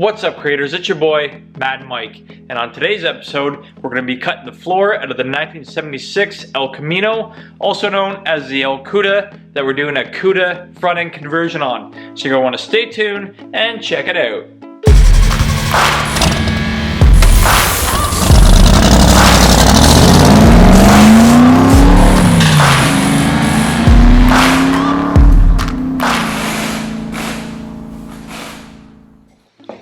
What's up, creators? It's your boy, Mad Mike, and on today's episode, we're going to be cutting the floor out of the 1976 El Camino, also known as the El Cuda, that we're doing a Cuda front end conversion on. So you're going to want to stay tuned and check it out.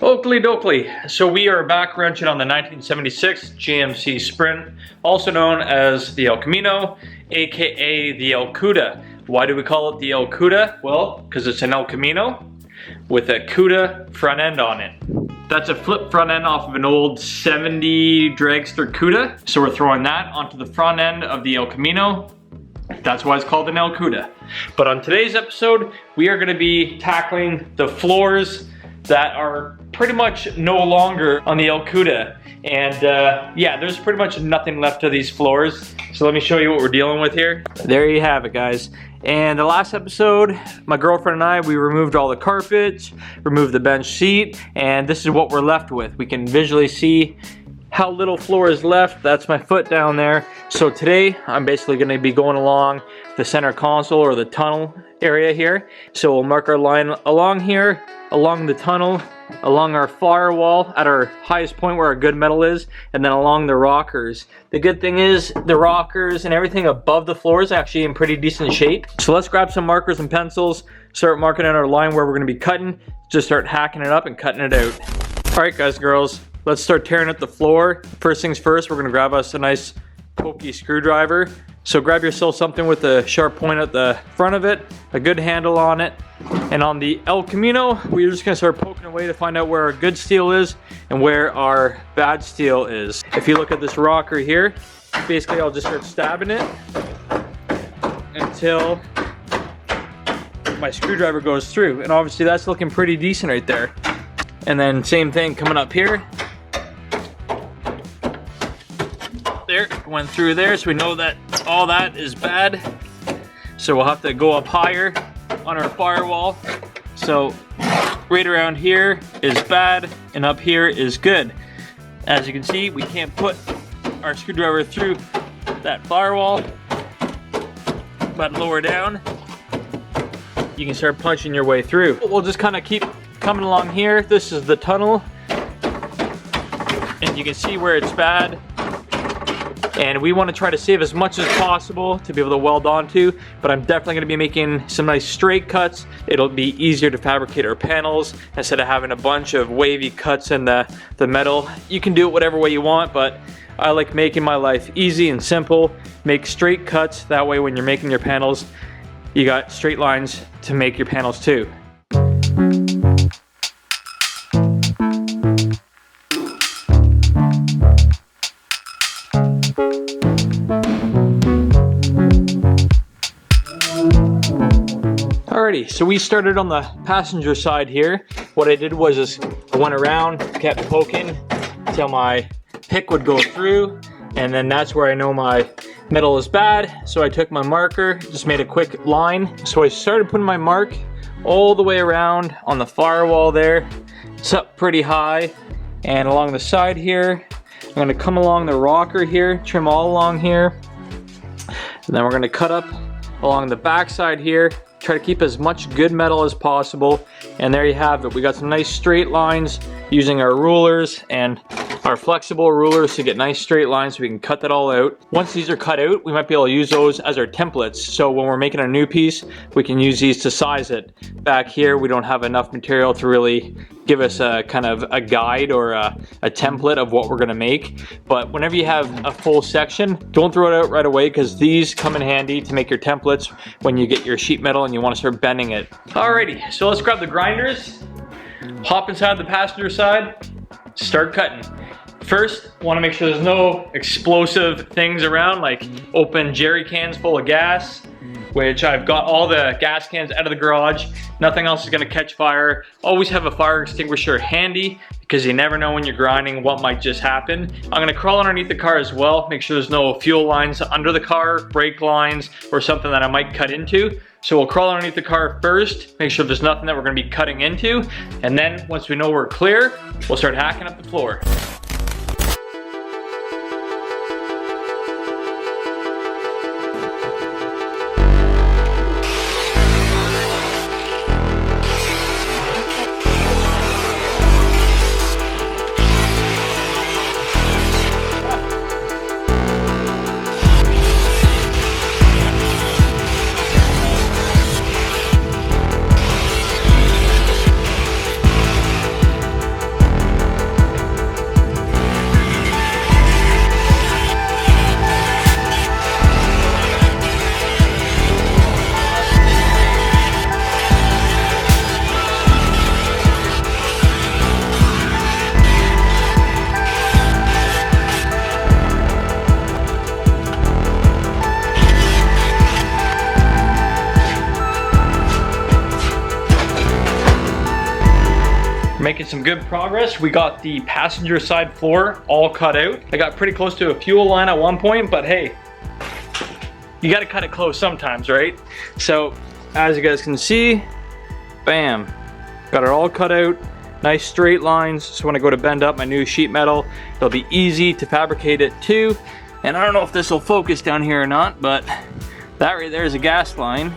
Oakley dokley. So we are back wrenching on the 1976 GMC Sprint, also known as the El Camino, aka the El Cuda. Why do we call it the El Cuda? Well, because it's an El Camino with a Cuda front end on it. That's a flip front end off of an old 70 dragster Cuda. So we're throwing that onto the front end of the El Camino. That's why it's called an El Cuda. But on today's episode, we are going to be tackling the floors that are pretty much no longer on the El Cuda. And yeah, there's pretty much nothing left of these floors. So let me show you what we're dealing with here. There you have it, guys. And the last episode, my girlfriend and I, we removed all the carpets, removed the bench seat, and this is what we're left with. We can visually see how little floor is left. That's my foot down there. So today, I'm basically gonna be going along the center console or the tunnel area here. So we'll mark our line along here, along the tunnel, along our firewall at our highest point where our good metal is, and then along the rockers. The good thing is the rockers and everything above the floor is actually in pretty decent shape. So let's grab some markers and pencils, start marking out our line where we're gonna be cutting, just start hacking it up and cutting it out. All right, guys, girls, let's start tearing at the floor. First things first, we're gonna grab us a nice pokey screwdriver. So grab yourself something with a sharp point at the front of it, a good handle on it. And on the El Camino, we're just gonna start poking away to find out where our good steel is and where our bad steel is. If you look at this rocker here, basically I'll just start stabbing it until my screwdriver goes through. And obviously that's looking pretty decent right there. And then same thing coming up here. There, went through there, so we know that all that is bad. So we'll have to go up higher on our firewall. So right around here is bad and up here is good. As you can see, we can't put our screwdriver through that firewall, but lower down, you can start punching your way through. We'll just kind of keep coming along here. This is the tunnel, and you can see where it's bad. And we want to try to save as much as possible to be able to weld onto, but I'm definitely going to be making some nice straight cuts. It'll be easier to fabricate our panels instead of having a bunch of wavy cuts in the metal. You can do it whatever way you want, but I like making my life easy and simple. Make straight cuts, that way when you're making your panels, you got straight lines to make your panels too. Alrighty, so we started on the passenger side here. What I did was just I went around, kept poking until my pick would go through, and then that's where I know my metal is bad. So I took my marker, just made a quick line. So I started putting my mark all the way around on the firewall there. It's up pretty high, and along the side here, I'm gonna come along the rocker here, trim all along here, and then we're gonna cut up along the back side here. Try to keep as much good metal as possible, and there you have it. We got some nice straight lines using our rulers and our flexible rulers to get nice straight lines so we can cut that all out. Once these are cut out, we might be able to use those as our templates. So when we're making a new piece, we can use these to size it. Back here, we don't have enough material to really give us a kind of a guide or a template of what we're gonna make. But whenever you have a full section, don't throw it out right away, because these come in handy to make your templates when you get your sheet metal and you wanna start bending it. Alrighty, so let's grab the grinders, hop inside the passenger side, start cutting. First, want to make sure there's no explosive things around, like open jerry cans full of gas, which I've got all the gas cans out of the garage. Nothing else is going to catch fire. Always have a fire extinguisher handy, because you never know when you're grinding what might just happen. I'm gonna crawl underneath the car as well, make sure there's no fuel lines under the car, brake lines, or something that I might cut into. So we'll crawl underneath the car first, make sure there's nothing that we're gonna be cutting into, and then once we know we're clear, we'll start hacking up the floor. Making some good progress. We got the passenger side floor all cut out. I got pretty close to a fuel line at one point, but hey, you gotta cut it close sometimes, right? So as you guys can see, bam, got it all cut out. Nice straight lines, so when I go to bend up my new sheet metal, it'll be easy to fabricate it too. And I don't know if this will focus down here or not, but that right there is a gas line,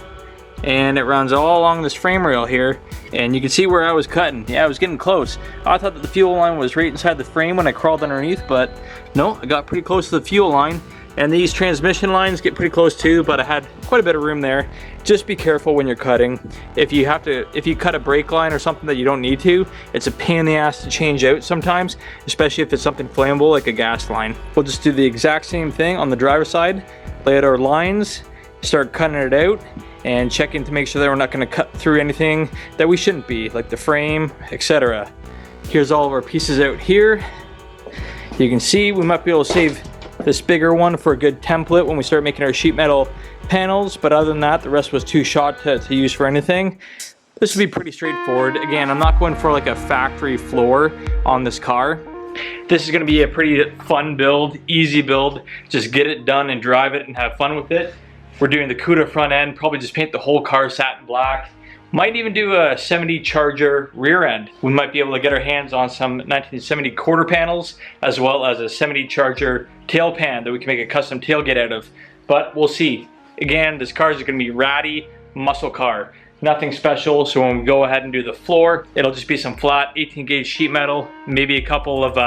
and it runs all along this frame rail here, and you can see where I was cutting. Yeah, I was getting close. I thought that the fuel line was right inside the frame when I crawled underneath, but no, I got pretty close to the fuel line. And these transmission lines get pretty close too, but I had quite a bit of room there. Just be careful when you're cutting. If you cut a brake line or something that you don't need to, it's a pain in the ass to change out sometimes, especially if it's something flammable like a gas line. We'll just do the exact same thing on the driver's side, lay out our lines, start cutting it out, and checking to make sure that we're not gonna cut through anything that we shouldn't be, like the frame, etc. Here's all of our pieces out here. You can see we might be able to save this bigger one for a good template when we start making our sheet metal panels, but other than that, the rest was too short to use for anything. This would be pretty straightforward. Again, I'm not going for like a factory floor on this car. This is gonna be a pretty fun build, easy build. Just get it done and drive it and have fun with it. We're doing the Cuda front end, probably just paint the whole car satin black. Might even do a 70 Charger rear end. We might be able to get our hands on some 1970 quarter panels, as well as a 70 Charger tail pan that we can make a custom tailgate out of. But we'll see. Again, this car is gonna be ratty muscle car. Nothing special, so when we go ahead and do the floor, it'll just be some flat 18 gauge sheet metal, maybe a couple of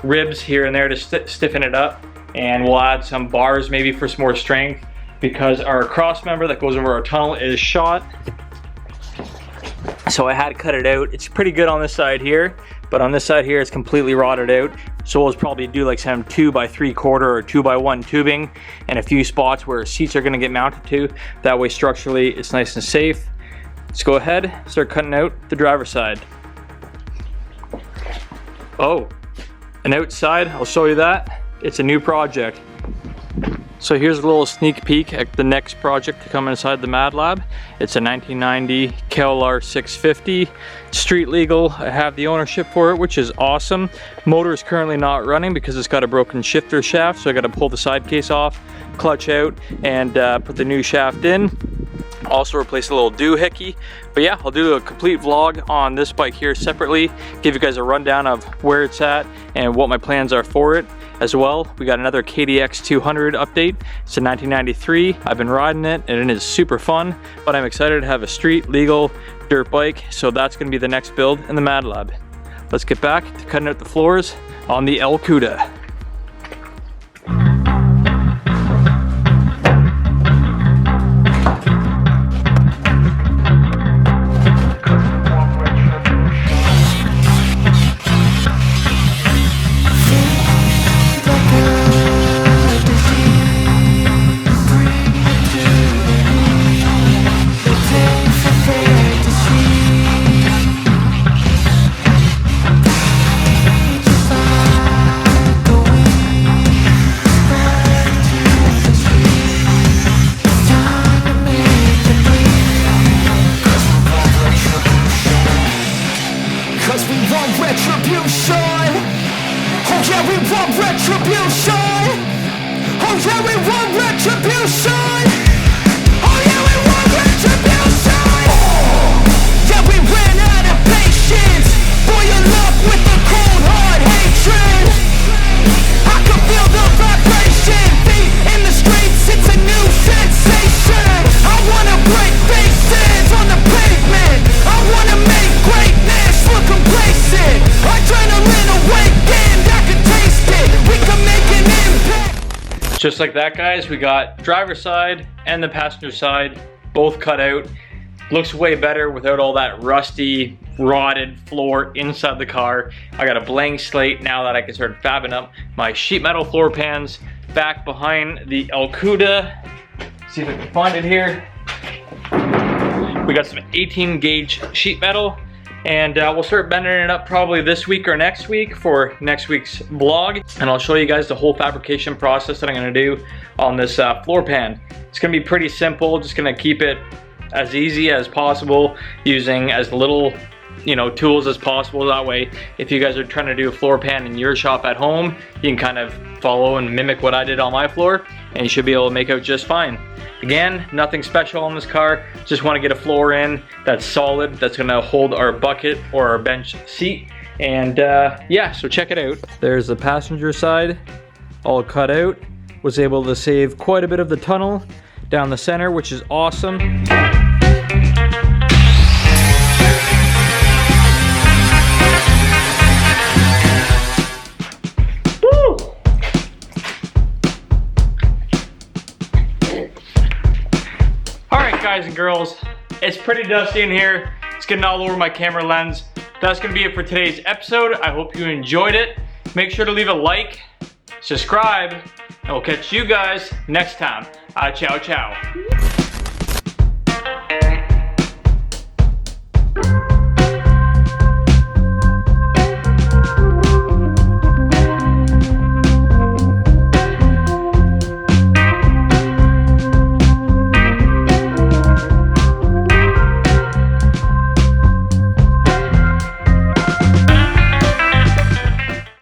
ribs here and there to stiffen it up. And we'll add some bars maybe for some more strength, because our cross member that goes over our tunnel is shot. So I had to cut it out. It's pretty good on this side here, but on this side here it's completely rotted out. So we'll probably do like some 2x3/4 or 2x1 tubing, and a few spots where seats are gonna get mounted to. That way structurally it's nice and safe. Let's go ahead, start cutting out the driver's side. Oh, and outside, I'll show you that. It's a new project. So here's a little sneak peek at the next project to come inside the MAD Lab. It's a 1990 KLR 650, street legal. I have the ownership for it, which is awesome. Motor is currently not running because it's got a broken shifter shaft, so I got to pull the side case off, clutch out, and put the new shaft in. Also replace a little doohickey. But yeah, I'll do a complete vlog on this bike here separately, give you guys a rundown of where it's at and what my plans are for it. As well, we got another KDX 200 update. It's a 1993. I've been riding it and it is super fun, but I'm excited to have a street legal dirt bike, so that's gonna be the next build in the MAD Lab. Let's get back to cutting out the floors on the El Cuda. Go retribution. Oh yeah, we want retribution. Oh yeah, we want retribution. Yeah, we ran out of patience. Boil up with the cold hard hatred. I can feel the vibration. Feet in the streets, it's a new sensation. I wanna break faces on the pavement. I wanna make greatness look complacent. Adrenaline awakened, I can taste it. We can make an impact. Just like that, guys, we got driver's side and the passenger side both cut out. Looks way better without all that rusty, rotted floor inside the car. I got a blank slate now that I can start fabbing up my sheet metal floor pans back behind the El Cuda. See if I can find it here. We got some 18 gauge sheet metal, and we'll start bending it up probably this week or next week for next week's vlog. And I'll show you guys the whole fabrication process that I'm gonna do on this floor pan. It's gonna be pretty simple, just gonna keep it as easy as possible, using as little tools as possible. That way, if you guys are trying to do a floor pan in your shop at home, you can kind of follow and mimic what I did on my floor, and you should be able to make out just fine. Again, nothing special on this car, just want to get a floor in that's solid, that's gonna hold our bucket or our bench seat. And yeah, so check it out. There's the passenger side, all cut out. Was able to save quite a bit of the tunnel down the center, which is awesome. Woo! Alright, guys and girls, it's pretty dusty in here. It's getting all over my camera lens. That's gonna be it for today's episode. I hope you enjoyed it. Make sure to leave a like, subscribe, and we'll catch you guys next time. Ciao, ciao.